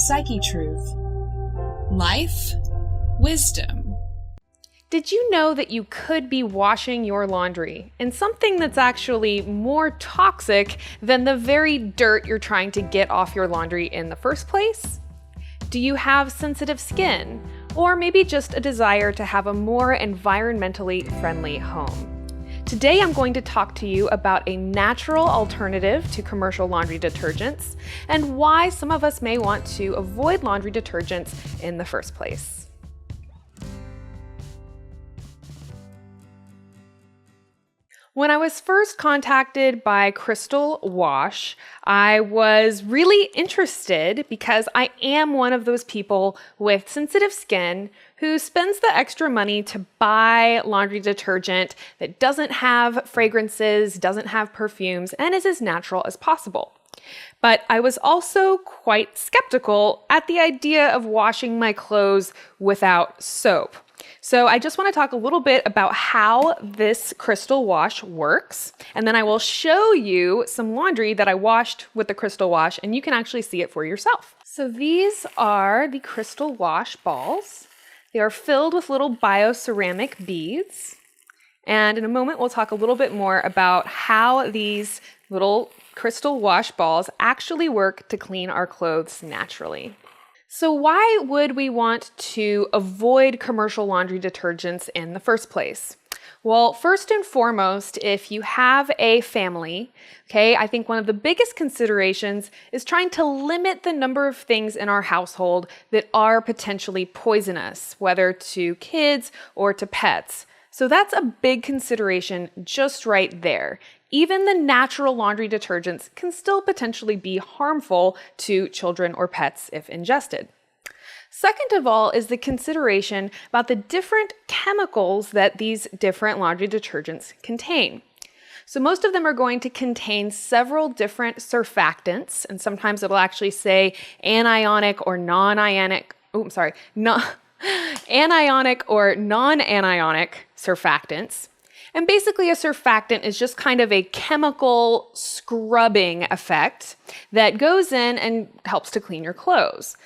Psychetruth. Life, wisdom. Did you know that you could be washing your laundry in something that's actually more toxic than the very dirt you're trying to get off your laundry in the first place? Do you have sensitive skin? Or maybe just a desire to have a more environmentally friendly home? Today I'm going to talk to you about a natural alternative to commercial laundry detergents and why some of us may want to avoid laundry detergents in the first place. When I was first contacted by Crystal Wash, I was really interested because I am one of those people with sensitive skin who spends the extra money to buy laundry detergent that doesn't have fragrances, doesn't have perfumes, and is as natural as possible. But I was also quite skeptical at the idea of washing my clothes without soap. So I just want to talk a little bit about how this Crystal Wash works, and then I will show you some laundry that I washed with the Crystal Wash, and you can actually see it for yourself. So these are the Crystal Wash balls. They are filled with little bioceramic beads, and in a moment we'll talk a little bit more about how these little Crystal Wash balls actually work to clean our clothes naturally. So why would we want to avoid commercial laundry detergents in the first place? Well, first and foremost, if you have a family, I think one of the biggest considerations is trying to limit the number of things in our household that are potentially poisonous, whether to kids or to pets. So that's a big consideration just right there. Even the natural laundry detergents can still potentially be harmful to children or pets if ingested. Second of all is the consideration about the different chemicals that these different laundry detergents contain. So most of them are going to contain several different surfactants, and sometimes it'll actually say anionic or non-anionic surfactants. And basically a surfactant is just kind of a chemical scrubbing effect that goes in and helps to clean your clothes.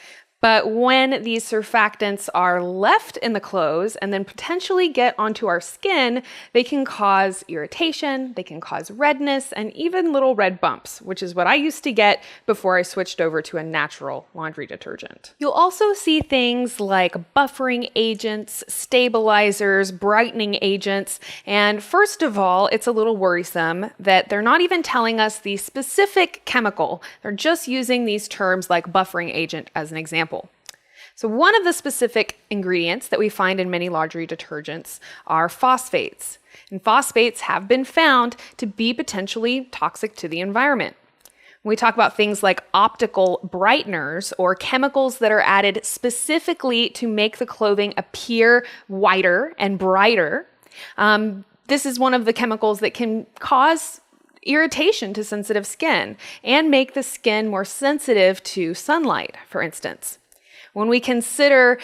But when these surfactants are left in the clothes and then potentially get onto our skin, they can cause irritation, they can cause redness, and even little red bumps, which is what I used to get before I switched over to a natural laundry detergent. You'll also see things like buffering agents, stabilizers, brightening agents, and first of all, it's a little worrisome that they're not even telling us the specific chemical. They're just using these terms like buffering agent as an example. So one of the specific ingredients that we find in many laundry detergents are phosphates. And phosphates have been found to be potentially toxic to the environment. When we talk about things like optical brighteners or chemicals that are added specifically to make the clothing appear whiter and brighter, this is one of the chemicals that can cause irritation to sensitive skin and make the skin more sensitive to sunlight, for instance. When we consider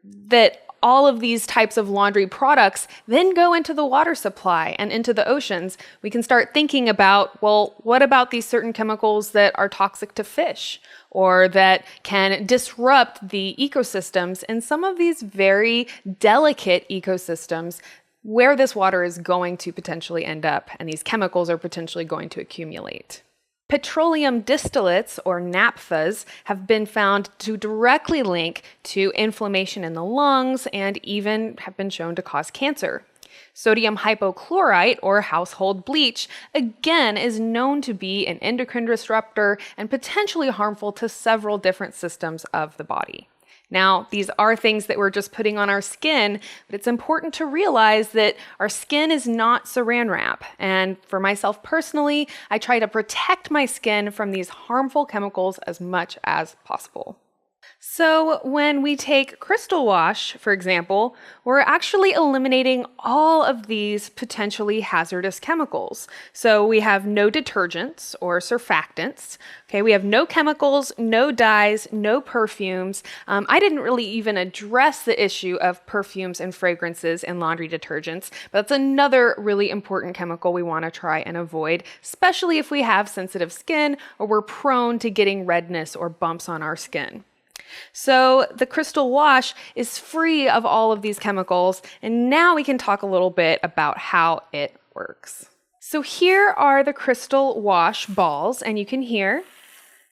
that all of these types of laundry products then go into the water supply and into the oceans, we can start thinking about, well, what about these certain chemicals that are toxic to fish or that can disrupt the ecosystems in some of these very delicate ecosystems where this water is going to potentially end up and these chemicals are potentially going to accumulate. Petroleum distillates, or naphthas, have been found to directly link to inflammation in the lungs and even have been shown to cause cancer. Sodium hypochlorite, or household bleach, again is known to be an endocrine disruptor and potentially harmful to several different systems of the body. Now, these are things that we're just putting on our skin, but it's important to realize that our skin is not saran wrap. And for myself personally, I try to protect my skin from these harmful chemicals as much as possible. So when we take Crystal Wash, for example, we're actually eliminating all of these potentially hazardous chemicals. So we have no detergents or surfactants. We have no chemicals, no dyes, no perfumes. I didn't really even address the issue of perfumes and fragrances in laundry detergents, but that's another really important chemical we want to try and avoid, especially if we have sensitive skin or we're prone to getting redness or bumps on our skin. So the crystal wash is free of all of these chemicals, and now we can talk a little bit about how it works. So here are the crystal wash balls, and you can hear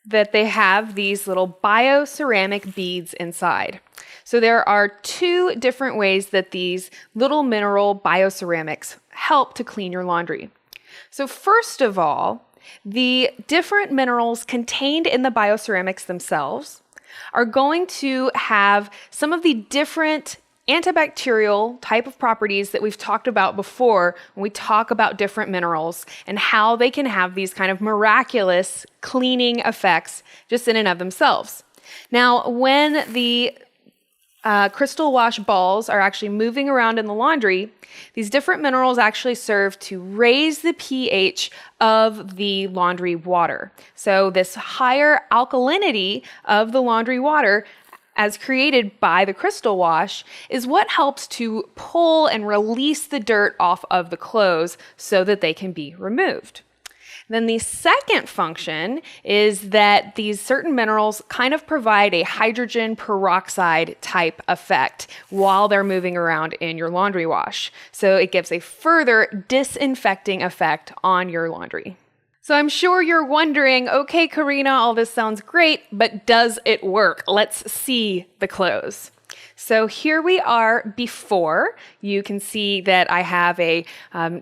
that they have these little bioceramic beads inside. So there are two different ways that these little mineral bioceramics help to clean your laundry. So first of all, the different minerals contained in the bioceramics themselves are going to have some of the different antibacterial type of properties that we've talked about before when we talk about different minerals and how they can have these kind of miraculous cleaning effects just in and of themselves. Now, when the crystal wash balls are actually moving around in the laundry, these different minerals actually serve to raise the pH of the laundry water. So this higher alkalinity of the laundry water, as created by the crystal wash, is what helps to pull and release the dirt off of the clothes so that they can be removed. Then the second function is that these certain minerals kind of provide a hydrogen peroxide type effect while they're moving around in your laundry wash. So it gives a further disinfecting effect on your laundry. So I'm sure you're wondering, okay, Corrina, all this sounds great, but does it work? Let's see the clothes. So here we are before. You can see that I have a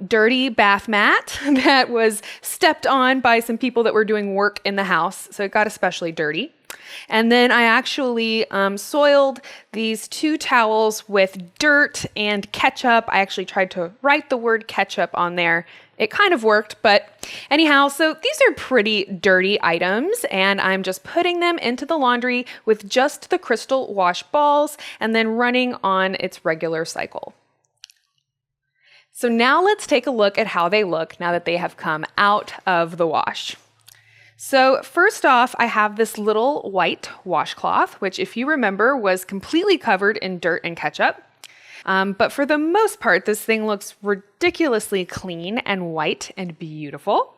dirty bath mat that was stepped on by some people that were doing work in the house, so it got especially dirty. And then I actually soiled these two towels with dirt and ketchup. I actually tried to write the word ketchup on there. It kind of worked, but anyhow, so these are pretty dirty items, and I'm just putting them into the laundry with just the crystal wash balls and then running on its regular cycle. So now let's take a look at how they look now that they have come out of the wash. So first off, I have this little white washcloth, which if you remember was completely covered in dirt and ketchup. But for the most part, this thing looks ridiculously clean and white and beautiful.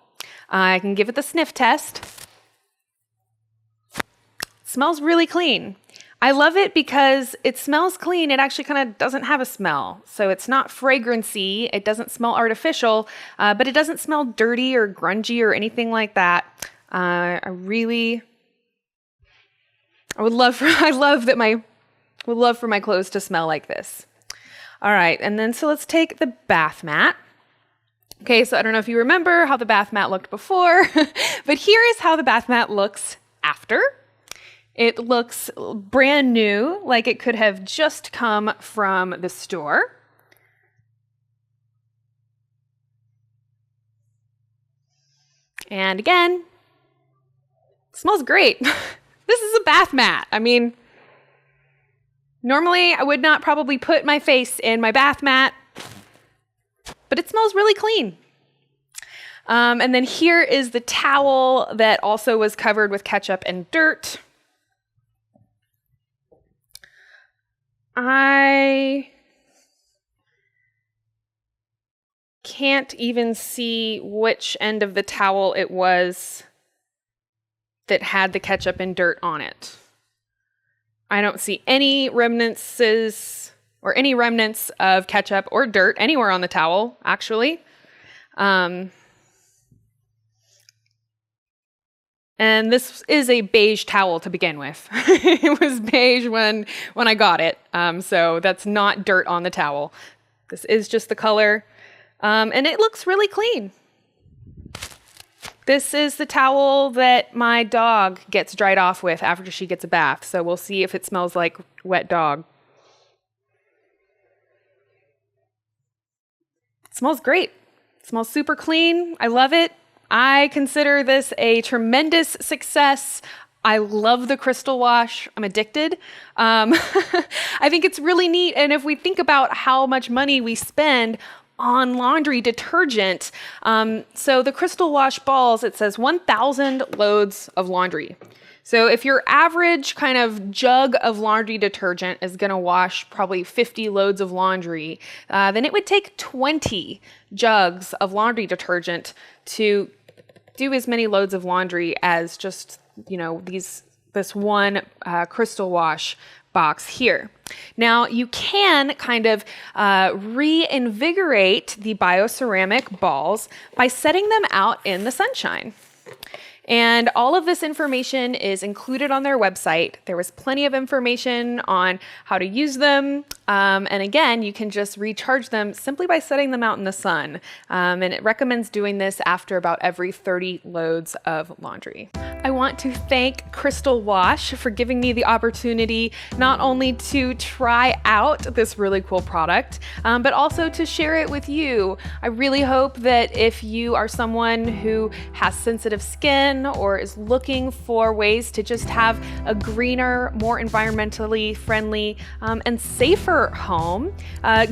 I can give it the sniff test. It smells really clean. I love it because it smells clean. It actually kind of doesn't have a smell. So it's not fragrancy. It doesn't smell artificial, but it doesn't smell dirty or grungy or anything like that. I would love for my clothes to smell like this. All right, and then so let's take the bath mat. Okay, so I don't know if you remember how the bath mat looked before, but here is how the bath mat looks after. It looks brand new, like it could have just come from the store. And again, it smells great. This is a bath mat. I mean, normally I would not probably put my face in my bath mat, but it smells really clean. And then here is the towel that also was covered with ketchup and dirt. I can't even see which end of the towel it was that had the ketchup and dirt on it. I don't see any remnants of ketchup or dirt anywhere on the towel, actually. And this is a beige towel to begin with. It was beige when I got it, so that's not dirt on the towel. This is just the color, and it looks really clean. This is the towel that my dog gets dried off with after she gets a bath, so we'll see if it smells like wet dog. It smells great. It smells super clean. I love it. I consider this a tremendous success. I love the crystal wash. I'm addicted. I think it's really neat, and if we think about how much money we spend on laundry detergent. So the crystal wash balls, it says 1,000 loads of laundry. So if your average kind of jug of laundry detergent is going to wash probably 50 loads of laundry, then it would take 20 jugs of laundry detergent to do as many loads of laundry as just, these this one crystal wash box here. Now you can kind of reinvigorate the bioceramic balls by setting them out in the sunshine. And all of this information is included on their website. There was plenty of information on how to use them. And again, you can just recharge them simply by setting them out in the sun. And it recommends doing this after about every 30 loads of laundry. I want to thank Crystal Wash for giving me the opportunity not only to try out this really cool product, but also to share it with you. I really hope that if you are someone who has sensitive skin or is looking for ways to just have a greener, more environmentally friendly, and safer home,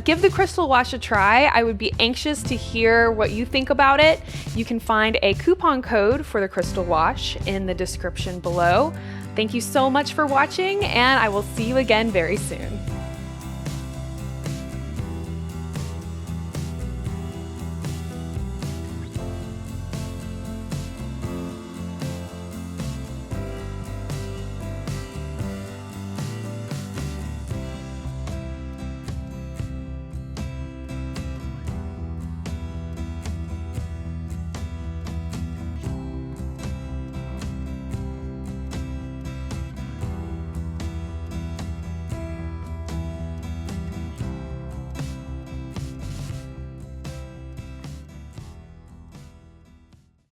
give the Crystal Wash a try. I would be anxious to hear what you think about it. You can find a coupon code for the Crystal Wash in the description below. Thank you so much for watching, and I will see you again very soon.